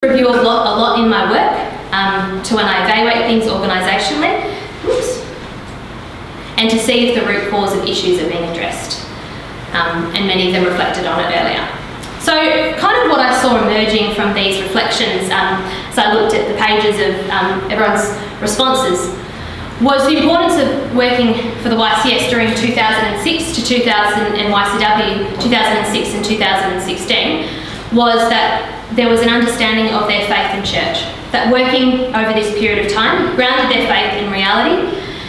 Review a lot in my work to when I evaluate things organisationally, and to see if the root cause of issues are being addressed, and many of them reflected on it earlier. So kind of what I saw emerging from these reflections as I looked at the pages of everyone's responses was the importance of working for the YCS during 2006 to 2000 and YCW 2006 and 2016 was that there was an understanding of their faith in church, that working over this period of time grounded their faith in reality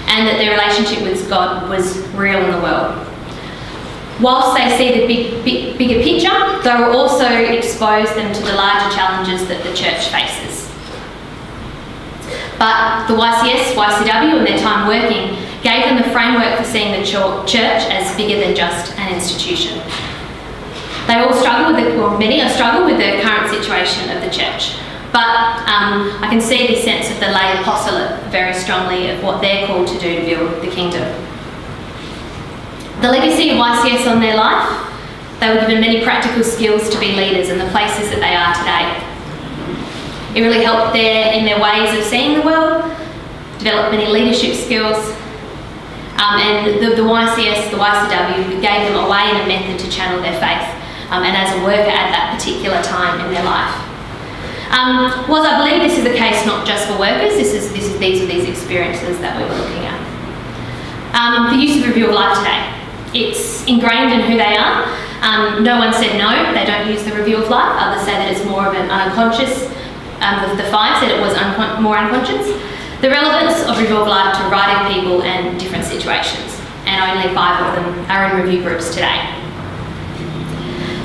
and that their relationship with God was real in the world. Whilst they see the bigger picture, they will also expose them to the larger challenges that the church faces. But the YCS, YCW and their time working gave them the framework for seeing the church as bigger than just an institution. They all struggle with many struggle with the current situation of the church. But I can see this sense of the lay apostolate very strongly of what they're called to do to build the kingdom. The legacy of YCS on their life, they were given many practical skills to be leaders in the places that they are today. It really helped in their ways of seeing the world, developed many leadership skills, and the YCS, the YCW gave them a way and a method to channel their faith. And as a worker at that particular time in their life. Whilst I believe this is the case not just for workers, these are these experiences that we were looking at. The use of review of life today. It's ingrained in who they are. No one said no, they don't use the review of life. Others say that it's more of an unconscious. The 5 said it was more unconscious. The relevance of review of life to writing people and different situations. And only 5 of them are in review groups today.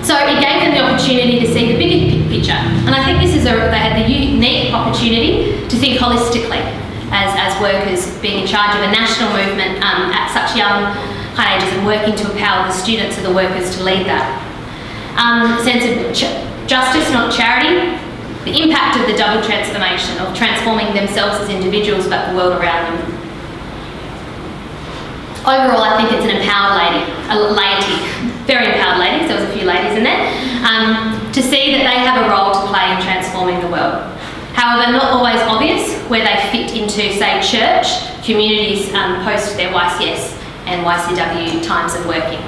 So it gave them the opportunity to see the bigger picture. And I think they had the unique opportunity to think holistically as workers, being in charge of a national movement at such young ages and working to empower the students and the workers to lead that. Sense of justice, not charity. The impact of the double transformation of transforming themselves as individuals but the world around them. Overall, I think it's an empowered laity, very empowered ladies, there was a few ladies in there, to see that they have a role to play in transforming the world. However, not always obvious where they fit into, say, church, communities post their YCS and YCW times of working.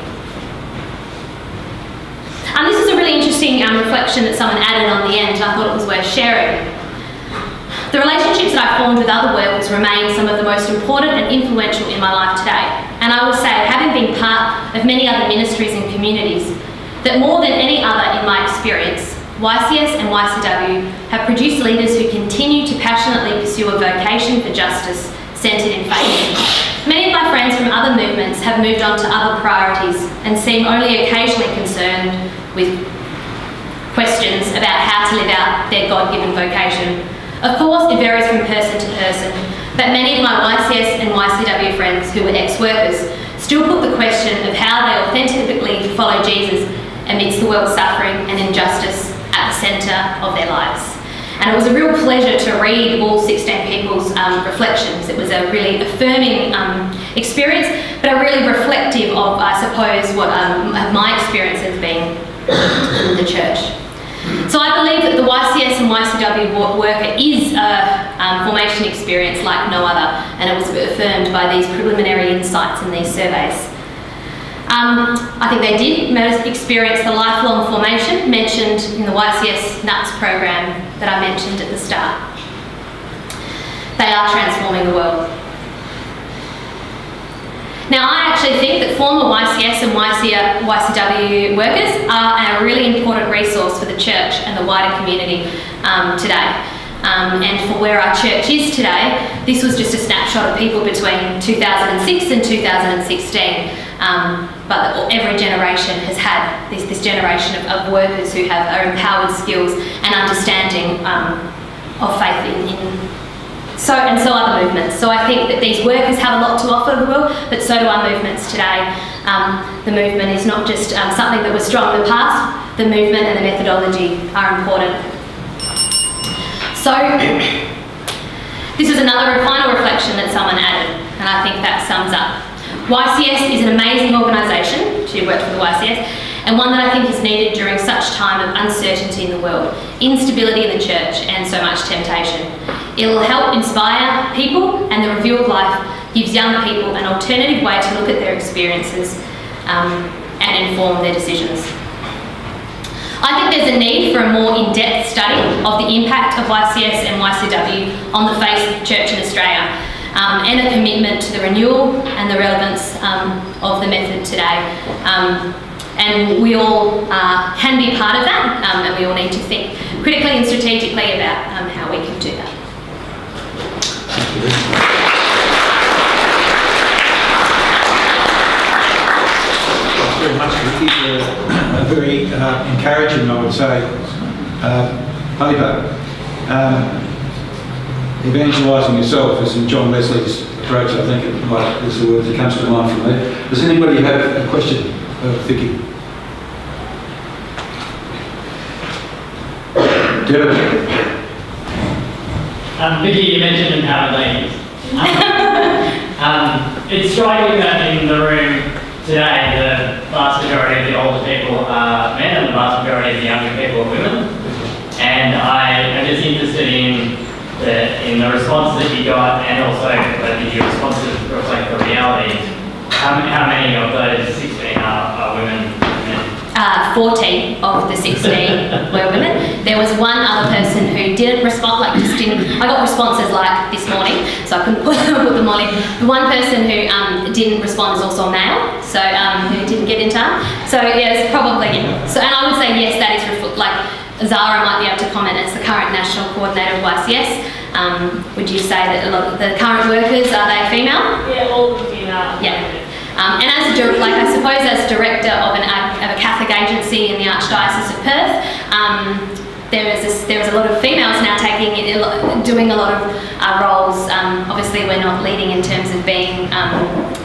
This is a really interesting reflection that someone added on the end. I thought it was worth sharing. The relationships that I formed with other workers remain some of the most important and influential in my life today. And I will say, having been part of many other ministries and communities, that more than any other in my experience, YCS and YCW have produced leaders who continue to passionately pursue a vocation for justice centred in faith. Many of my friends from other movements have moved on to other priorities and seem only occasionally concerned with questions about how to live out their God-given vocation. Of course, it varies from person to person, but many of my YCS and YCW friends who were ex-workers still put the question of how they authentically follow Jesus amidst the world's suffering and injustice at the centre of their lives. And it was a real pleasure to read all 16 people's reflections. It was a really affirming experience, but a really reflective of, I suppose, what my experience has been in the church. So I believe that the YCS and YCW worker is a formation experience like no other, and it was affirmed by these preliminary insights in these surveys. I think they did experience the lifelong formation mentioned in the YCS NUTS program that I mentioned at the start. They are transforming the world. Now, I actually think that former YCS and YCW workers are a really important resource for the church and the wider community today. And for where our church is today, this was just a snapshot of people between 2006 and 2016. But every generation has had this generation of workers who are empowered skills and understanding of faith in so other movements. So I think that these workers have a lot to offer the world, but so do our movements today. The movement is not just something that was strong in the past. The movement and the methodology are important. So this is another final reflection that someone added, and I think that sums up. YCS is an amazing organisation. She worked for the YCS, and one that I think is needed during such time of uncertainty in the world, instability in the church, and so much temptation. It'll help inspire people, and the Review of Life gives young people an alternative way to look at their experiences and inform their decisions. I think there's a need for a more in-depth study of the impact of YCS and YCW on the face of the church in Australia, and a commitment to the renewal and the relevance of the method today. And we all can be part of that, and we all need to think critically and strategically about how we can do that. Thank you. Very much, Vicky, very encouraging, I would say. Paper, evangelising yourself is in John Wesley's approach. I think is the word that comes to mind from there. Does anybody have a question of Vicky? Vicky, you mentioned empowered ladies. It's striking that in the room today, the vast majority of the older people are men and the vast majority of the younger people are women. And I am just interested in the response that you got, and also whether your responses reflect the reality. How many of those 16 are women? 14 of the 16 were women. There was one other person who didn't respond, I got responses like this morning, so I couldn't put them all in. The one person who didn't respond is also a male, so who didn't get in time. So yes, probably. So, and I would say yes, that is Zara might be able to comment as the current national coordinator of YCS. Would you say that a lot of the current workers, are they female? Yeah, all female. Yeah. And as I suppose as director of a Catholic agency in the Archdiocese of Perth, there is a lot of females now doing a lot of roles. Obviously, we're not leading in terms of being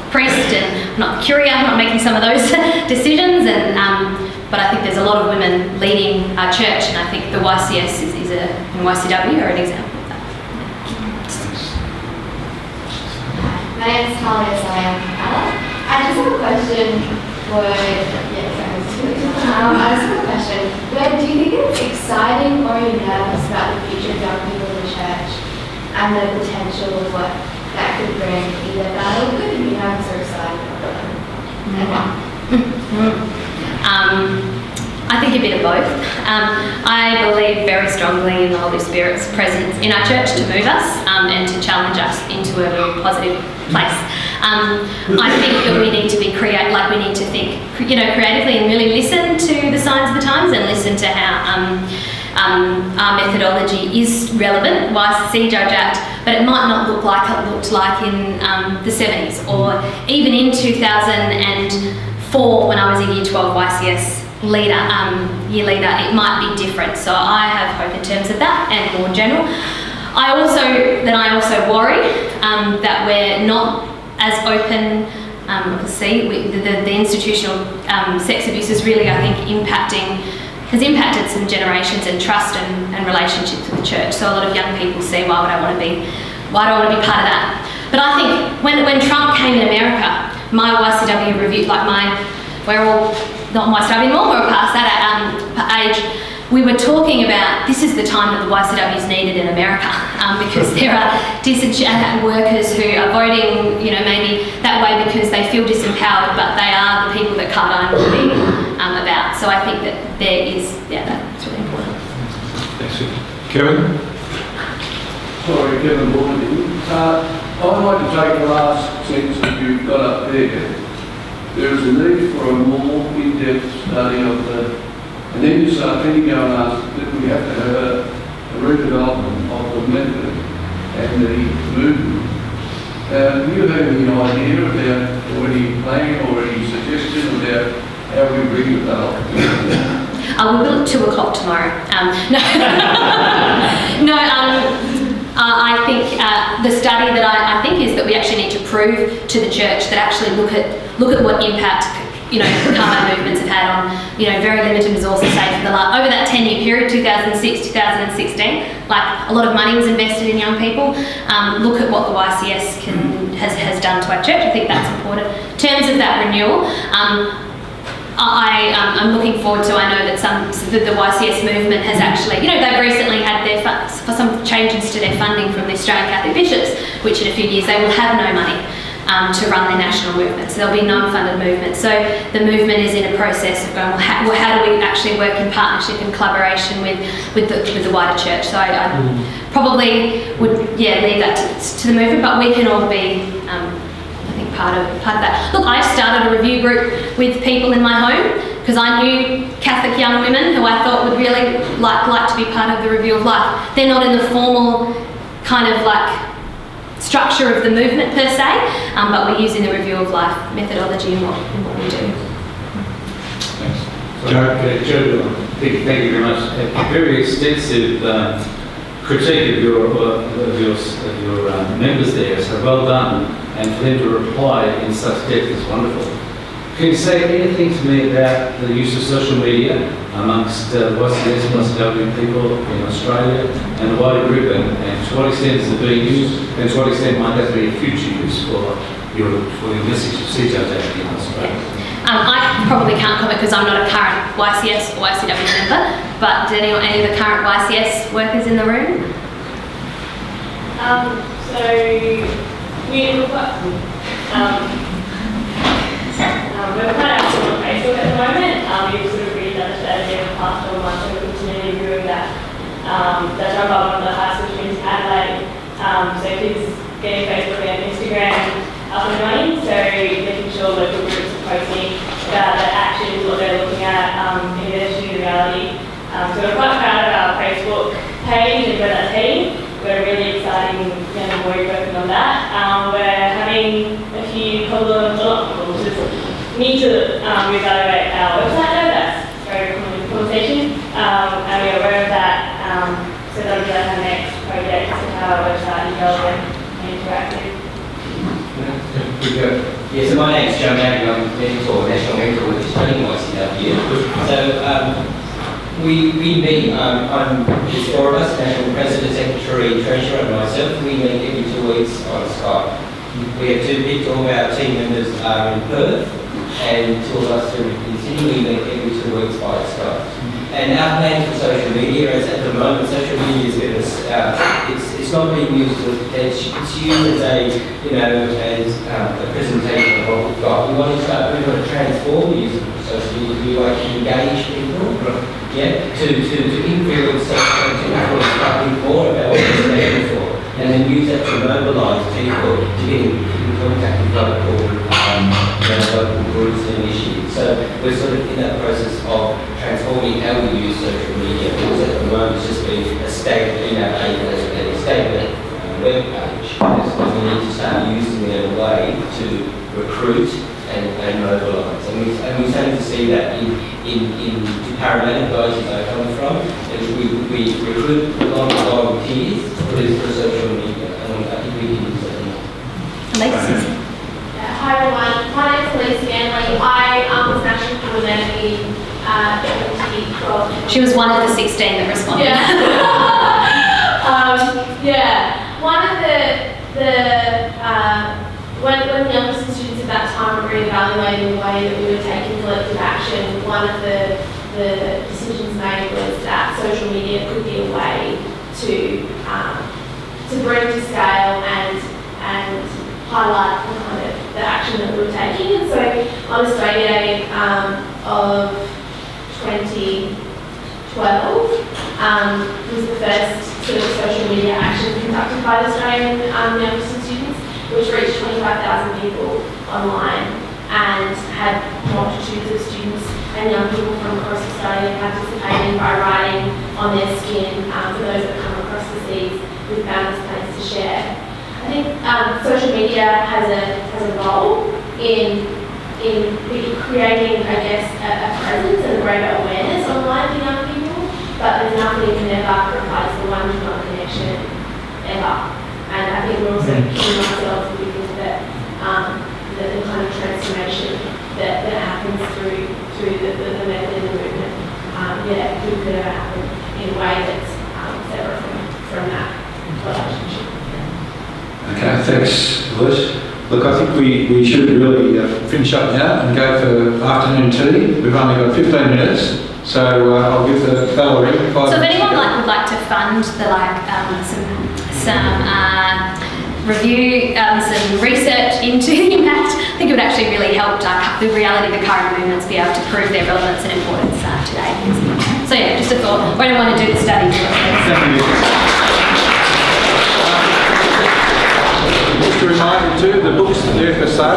priest and not curia, not making some of those decisions. But I think there's a lot of women leading our church, and I think the YCS and YCW are an example of that. My name is Talia. I just have a question Where do you think it's exciting or are you nervous about the future of young people in the church and the potential of what that could bring, either bad or good? Are you nervous or excited about I think a bit of both. I believe very strongly in the Holy Spirit's presence in our church to move us and to challenge us into a real positive place. I think that we need to be we need to think, creatively and really listen to the signs of the times and listen to how our methodology is relevant. YCS Judge Act, but it might not look like it looked like in the 70s or even in 2004 when I was a Year 12 YCS year leader, it might be different. So I have hope in terms of that and more general. I also worry that we're not as open. Obviously, the institutional sex abuse is really, I think, has impacted some generations and trust and relationships with the church. So a lot of young people see, why do I want to be part of that? But I think when Trump came in America, my YCW review, we're all not YCW anymore, we're past that age. We were talking about this is the time that the YCW is needed in America because there are disenchanted workers who are voting, maybe that way because they feel disempowered, but they are the people that Cardine will be about. So I think that that's really important. Thanks, Kevin. Sorry, Kevin Morley. I'd like to take the last sentence that you've got up there. There is a need for a more in-depth study of and then you start thinking and ask that we have to have a redevelopment of the method and the movement. Do you have any idea about, or any plan or any suggestion about how we bring it up? I will be at 2 o'clock tomorrow. I think the study that I think is that we actually need to prove to the church that actually look at what impact Carmo movements have had on very limited resources, say for over that 10-year period, 2006-2016. A lot of money was invested in young people. Look at what the YCS has done to our church. I think that's important. In terms of that renewal, I'm looking forward to, I know that the YCS movement has actually, they've recently had for some changes to their funding from the Australian Catholic Bishops, which in a few years they will have no money to run their national movement. So there'll be non-funded movement. So the movement is in a process of going, how do we actually work in partnership and collaboration with the wider church? So I probably would, leave that to the movement, but we can all be, I think, part of that. Look, I started a review group with people in my home because I knew Catholic young women who I thought would really like to be part of the Review of Life. They're not in the formal kind of structure of the movement per se, but we're using the Review of Life methodology in what we do. Thanks. Joe? Thank you very much. A very extensive critique of your members there, so well done. And for them to reply in such depth is wonderful. Can you say anything to me about the use of social media amongst YCS and YCW people in Australia and the wider group, and to what extent is it being used, and to what extent might that be a future use for your message to CJJ in Australia? I probably can't comment because I'm not a current YCS or YCW member, but do any of the current YCS workers in the room? We're quite active on Facebook at the moment. You sort of read that Saturday and past on lunch and we're continually doing that. That's run by one of the high school students in Adelaide. So kids getting Facebook and Instagram up and running, so making sure local groups are posting about their actions, what they're looking at in relation to reality. So we're quite proud of our Facebook page and where that's heading. We're really exciting young boys working on that. We're having a few need to reevaluate our website though. That's a very common conversation. And we're aware of that. So that'll be our next project to have our website is relevant and interactive. Yeah, so my name's Joe Maggie, I'm mentor, national mentor with Australian YCW. So we meet, there's four of us, national president, secretary, treasurer and myself. We meet every 2 weeks on Skype. We have two of our team members are in Perth and two of us are in Sydney. We meet every 2 weeks by Skype. And our plan for social media is at the moment, social media is it's not being used it's used as a presentation of what we've got. We want to transform the use of social media. We like to engage people, to influence more about what they're standing for, and then use that to mobilise people to get in contact with local groups and initiatives. So we're sort of in that process of transforming how we use social media, because at the moment it's just been a statement web page. So we need to start using it in a way to recruit and mobilise. And we're starting to see that in Parramatta, guys that I come from, and we recruit a lot of volunteers for social media, and I think we can use that more. Alexis. Hi everyone, my name is Lisa Manley. I was national coordinator in 2012. She was one of the 16 that responded. One of when the youngest students at that time were reevaluating the way that we were taking collective action, one of the decisions made was that social media could be a way to bring to scale and highlight the action that we were taking. And so on Australia Day of 2012 was the first sort of social media action conducted by the Australian youngest students, which reached 25,000 people online and had multitudes of students and young people from across Australia participating by writing on their skin for those that come across the seas with boundless plans to share. I think social media has a role in creating, I guess, a presence and a greater awareness online for young people, but there's nothing that can ever replace the one-to-one connection ever. And I think we're also kidding ourselves if we think that the kind of transformation that happens through the method and the movement, could ever happen in a way that's separate from that relationship. Okay, thanks, Liz. Look, I think we should really finish up now and go for afternoon tea. We've only got 15 minutes, so I'll give the Valerie 5 So if minutes. anyone would like to fund the some review, some research into the impact, I think it would actually really help the reality of the current movements be able to prove their relevance and importance today. So yeah, just a thought. I don't want to do the study. Thank you.